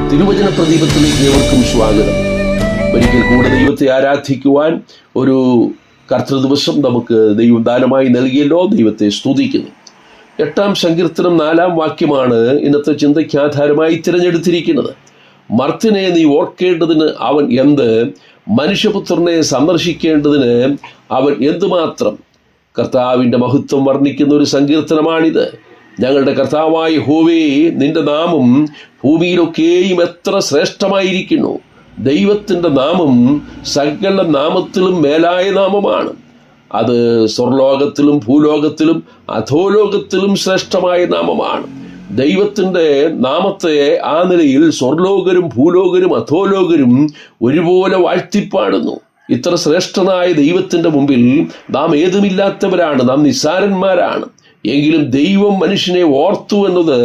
തിരുവചന പ്രദീപത്തിലേക്ക് ഏവർക്കും സ്വാഗതം. ഒരിക്കൽ കൂടെ ദൈവത്തെ ആരാധിക്കുവാൻ ഒരു കർത്തൃദിവസം നമുക്ക് ദൈവം ദാനമായി നൽകിയല്ലോ. ദൈവത്തെ സ്തുതിക്കുന്നു. 8-ാം സങ്കീർത്തനം 4-ാം വാക്യമാണ് ഇന്നത്തെ ചിന്തയ്ക്ക് ആധാരമായി തിരഞ്ഞെടുത്തിരിക്കുന്നത്. മർത്യനെ നീ ഓർക്കേണ്ടതിന് അവൻ എന്ത്, മനുഷ്യപുത്രനെ സന്ദർശിക്കേണ്ടതിന് അവൻ എന്തുമാത്രം. കർത്താവിൻ്റെ മഹത്വം വർണ്ണിക്കുന്ന ഒരു സങ്കീർത്തനമാണിത്. ഞങ്ങളുടെ കർത്താവായ യഹോവേ, നിന്റെ നാമം ഭൂമിയിലൊക്കെയും എത്ര ശ്രേഷ്ഠമായിരിക്കുന്നു. ദൈവത്തിൻ്റെ നാമം സകല നാമത്തിലും മേലായ നാമമാണ്. അത് സ്വർലോകത്തിലും ഭൂലോകത്തിലും അധോലോകത്തിലും ശ്രേഷ്ഠമായ നാമമാണ്. ദൈവത്തിൻ്റെ നാമത്തെ ആ നിലയിൽ സ്വർലോകരും ഭൂലോകരും അധോലോകരും ഒരുപോലെ വാഴ്ത്തിപ്പാടുന്നു. ഇത്ര ശ്രേഷ്ഠനായ ദൈവത്തിൻ്റെ മുമ്പിൽ നാം ഏതുമില്ലാത്തവരാണ്, നാം നിസ്സാരന്മാരാണ്. എങ്കിലും ദൈവം മനുഷ്യനെ ഓർത്തു എന്നത്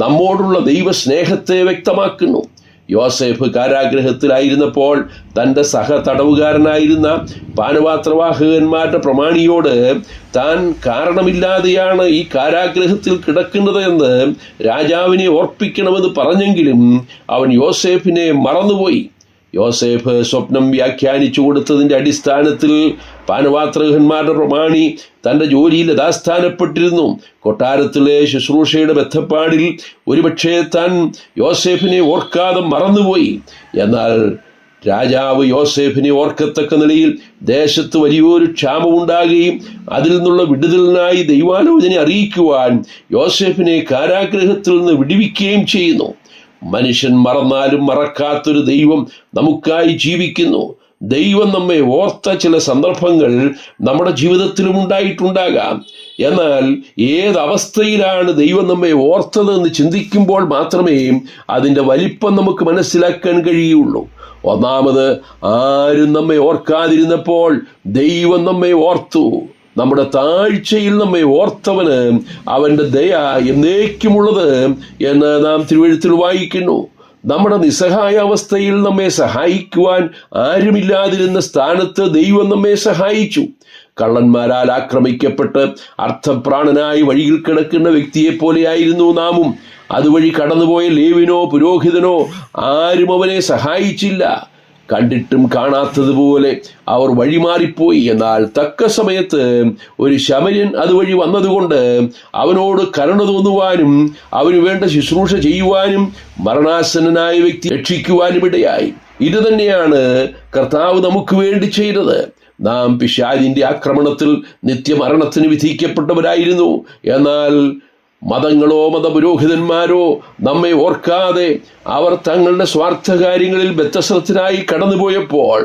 നമ്മോടുള്ള ദൈവസ്നേഹത്തെ വ്യക്തമാക്കുന്നു. യോസേഫ് കാരാഗ്രഹത്തിലായിരുന്നപ്പോൾ തൻ്റെ തടവുകാരനായിരുന്ന പാനപാത്രവാഹകന്മാരുടെ പ്രമാണിയോട് താൻ കാരണമില്ലാതെയാണ് ഈ കാരാഗ്രഹത്തിൽ കിടക്കുന്നത് എന്ന് രാജാവിനെ ഓർപ്പിക്കണമെന്ന് പറഞ്ഞെങ്കിലും അവൻ യോസേഫിനെ മറന്നുപോയി. യോസേഫ് സ്വപ്നം വ്യാഖ്യാനിച്ചു കൊടുത്തതിൻ്റെ അടിസ്ഥാനത്തിൽ പാനപാത്രകന്മാരുടെ പ്രമാണി തൻ്റെ ജോലിയിൽ യഥാസ്ഥാനപ്പെട്ടിരുന്നു. കൊട്ടാരത്തിലെ ശുശ്രൂഷയുടെ ബന്ധപ്പാടിൽ ഒരുപക്ഷെ താൻ യോസേഫിനെ ഓർക്കാതെ മറന്നുപോയി. എന്നാൽ രാജാവ് യോസേഫിനെ ഓർക്കത്തക്ക നിലയിൽ ദേശത്ത് വലിയൊരു ക്ഷാമമുണ്ടാകുകയും അതിൽ നിന്നുള്ള വിടുതലിനായി ദൈവാലോചന അറിയിക്കുവാൻ യോസേഫിനെ കാരാഗ്രഹത്തിൽ നിന്ന് വിടുവിക്കുകയും ചെയ്യുന്നു. മനുഷ്യൻ മറന്നാലും മറക്കാത്തൊരു ദൈവം നമുക്കായി ജീവിക്കുന്നു. ദൈവം നമ്മെ ഓർത്ത ചില സന്ദർഭങ്ങൾ നമ്മുടെ ജീവിതത്തിലും ഉണ്ടായിട്ടുണ്ടാകാം. എന്നാൽ ഏതവസ്ഥയിലാണ് ദൈവം നമ്മെ ഓർത്തതെന്ന് ചിന്തിക്കുമ്പോൾ മാത്രമേ അതിൻ്റെ വലിപ്പം നമുക്ക് മനസ്സിലാക്കാൻ കഴിയുള്ളൂ. ഒന്നാമത്, ആരും നമ്മെ ഓർക്കാതിരുന്നപ്പോൾ ദൈവം നമ്മെ ഓർത്തു. നമ്മുടെ താഴ്ചയിൽ നമ്മെ ഓർത്തവന് അവൻ്റെ ദയ എന്നേക്കുമുള്ളത് എന്ന് നാം തിരുവെഴുത്തിൽ വായിക്കുന്നു. നമ്മുടെ നിസ്സഹായ അവസ്ഥയിൽ നമ്മെ സഹായിക്കുവാൻ ആരുമില്ലാതിരുന്ന സ്ഥാനത്ത് ദൈവം നമ്മെ സഹായിച്ചു. കള്ളന്മാരാൽ ആക്രമിക്കപ്പെട്ട് അർത്ഥപ്രാണനായി വഴിയിൽ കിടക്കുന്ന വ്യക്തിയെപ്പോലെയായിരുന്നു നാമും. അതുവഴി കടന്നുപോയ ലേവിനോ പുരോഹിതനോ ആരും അവനെ സഹായിച്ചില്ല. കണ്ടിട്ടും കാണാത്തതുപോലെ അവർ വഴിമാറിപ്പോയി. എന്നാൽ തക്ക സമയത്ത് ഒരു ശമര്യൻ അതുവഴി വന്നതുകൊണ്ട് അവനോട് കരുണ തോന്നുവാനും അവന് വേണ്ട ശുശ്രൂഷ ചെയ്യുവാനും മരണാസന്നനായ വ്യക്തി രക്ഷിക്കുവാനും ഇടയായി. ഇത് തന്നെയാണ് കർത്താവ് നമുക്ക് വേണ്ടി ചെയ്തത്. നാം പിശാചിന്റെ ആക്രമണത്തിൽ നിത്യമരണത്തിന് വിധിക്കപ്പെട്ടവരായിരുന്നു. എന്നാൽ മതങ്ങളോ മതപുരോഹിതന്മാരോ നമ്മെ ഓർക്കാതെ അവർ തങ്ങളുടെ സ്വാർത്ഥകാര്യങ്ങളിൽ ബദ്ധശ്രദ്ധരായി കടന്നുപോയപ്പോൾ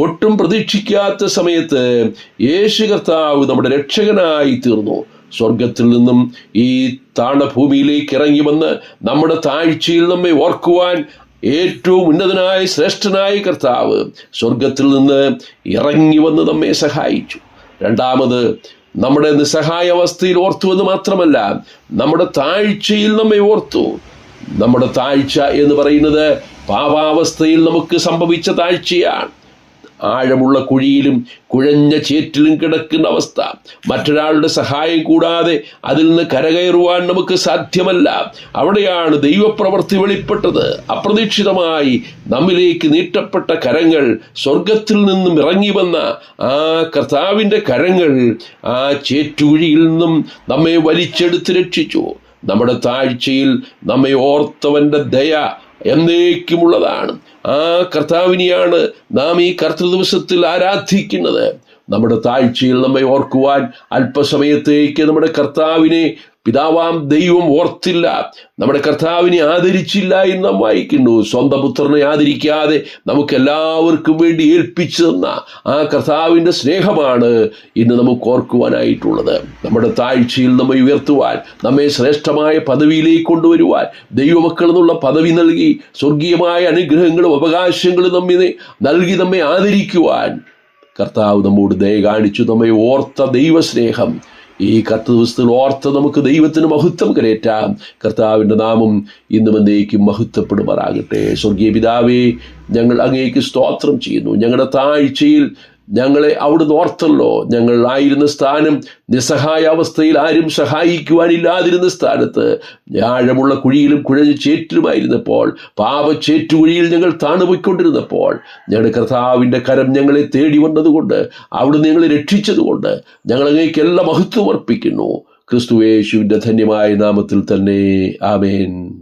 ഒട്ടും പ്രതീക്ഷിക്കാത്ത സമയത്ത് യേശു കർത്താവ് നമ്മുടെ രക്ഷകനായി തീർന്നു. സ്വർഗത്തിൽ നിന്നും ഈ താണഭൂമിയിലേക്ക് ഇറങ്ങി വന്ന് നമ്മുടെ താഴ്ചയിൽ നമ്മെ ഓർക്കുവാൻ ഏറ്റവും ഉന്നതനായ ശ്രേഷ്ഠനായ കർത്താവ് സ്വർഗത്തിൽ നിന്ന് ഇറങ്ങി വന്ന് നമ്മെ സഹായിച്ചു. രണ്ടാമത്, നമ്മുടെ നിസ്സഹായ അവസ്ഥയിൽ ഓർത്തു എന്ന് മാത്രമല്ല, നമ്മുടെ താഴ്ചയിൽ നമ്മെ ഓർത്തു. നമ്മുടെ താഴ്ച എന്ന് പറയുന്നത് പാപാവസ്ഥയിൽ നമുക്ക് സംഭവിച്ച താഴ്ചയാണ്. ആഴമുള്ള കുഴിയിലും കുഴഞ്ഞ ചേറ്റിലും കിടക്കുന്ന അവസ്ഥ. മറ്റൊരാളുടെ സഹായം കൂടാതെ അതിൽ നിന്ന് കരകയറുവാൻ നമുക്ക് സാധ്യമല്ല. അവിടെയാണ് ദൈവപ്രവൃത്തി വെളിപ്പെട്ടത്. അപ്രതീക്ഷിതമായി നമ്മിലേക്ക് നീട്ടപ്പെട്ട കരങ്ങൾ, സ്വർഗത്തിൽ നിന്നും ഇറങ്ങി വന്ന ആ കർത്താവിൻ്റെ കരങ്ങൾ ആ ചേറ്റുകുഴിയിൽ നിന്നും നമ്മെ വലിച്ചെടുത്ത് രക്ഷിച്ചു. നമ്മുടെ താഴ്ചയിൽ നമ്മെ ഓർത്തവൻ്റെ ദയ എന്നേക്കുമുള്ളതാണ്. ആ കർത്താവിനെയാണ് നാം ഈ കർത്തൃദിവസത്തിൽ ആരാധിക്കുന്നത്. നമ്മുടെ താഴ്ചയിൽ നമ്മെ ഓർക്കുവാൻ അല്പസമയത്തേക്ക് നമ്മുടെ കർത്താവിനെ പിതാവാം ദൈവം ഓർത്തില്ല, നമ്മുടെ കർത്താവിനെ ആദരിച്ചില്ല എന്ന് നാം വായിക്കുന്നു. സ്വന്തം പുത്രനെ ആദരിക്കാതെ നമുക്ക് എല്ലാവർക്കും വേണ്ടി ഏൽപ്പിച്ചു തന്ന ആ കർത്താവിൻ്റെ സ്നേഹമാണ് ഇന്ന് നമുക്ക് ഓർക്കുവാനായിട്ടുള്ളത്. നമ്മുടെ താഴ്ചയിൽ നമ്മെ ഉയർത്തുവാൻ, നമ്മെ ശ്രേഷ്ഠമായ പദവിയിലേക്ക് കൊണ്ടുവരുവാൻ, ദൈവമക്കൾ എന്നുള്ള പദവി നൽകി സ്വർഗീയമായ അനുഗ്രഹങ്ങളും അവകാശങ്ങളും നമ്മെ നൽകി നമ്മെ ആദരിക്കുവാൻ കർത്താവ് നമ്മോട് ദയ കാണിച്ചു. നമ്മെ ഓർത്ത ദൈവസ്നേഹം ഈ കർത്തൃദിവസത്തിൽ ഓർത്ത് നമുക്ക് ദൈവത്തിന് മഹത്വം കരേറ്റാം. കർത്താവിൻ്റെ നാമം ഇന്നും എന്നേക്കും മഹത്വപ്പെടുമാറാകട്ടെ. സ്വർഗീയ പിതാവേ, ഞങ്ങൾ അങ്ങേക്ക് സ്തോത്രം ചെയ്യുന്നു. ഞങ്ങളുടെ താഴ്ചയിൽ ഞങ്ങളെ അവിടുന്ന് ഓർത്തല്ലോ. ഞങ്ങൾ ആയിരുന്ന സ്ഥാനം നിസ്സഹായാവസ്ഥയിൽ, ആരും സഹായിക്കുവാനില്ലാതിരുന്ന സ്ഥാനത്ത്, ആഴമുള്ള കുഴിയിലും കുഴഞ്ഞ ചേറ്റിലുമായിരുന്നപ്പോൾ, പാപച്ചേറ്റുകുഴിയിൽ ഞങ്ങൾ താണുപോയിക്കൊണ്ടിരുന്നപ്പോൾ, ഞങ്ങളുടെ കർത്താവിൻ്റെ കരം ഞങ്ങളെ തേടി വന്നതുകൊണ്ട്, അവിടുന്ന് ഞങ്ങളെ രക്ഷിച്ചതുകൊണ്ട് ഞങ്ങൾ അങ്ങേക്ക് എല്ലാ മഹത്വം അർപ്പിക്കുന്നു. ക്രിസ്തുയേശുവിൻ്റെ ധന്യമായ നാമത്തിൽ തന്നെ. ആമേൻ.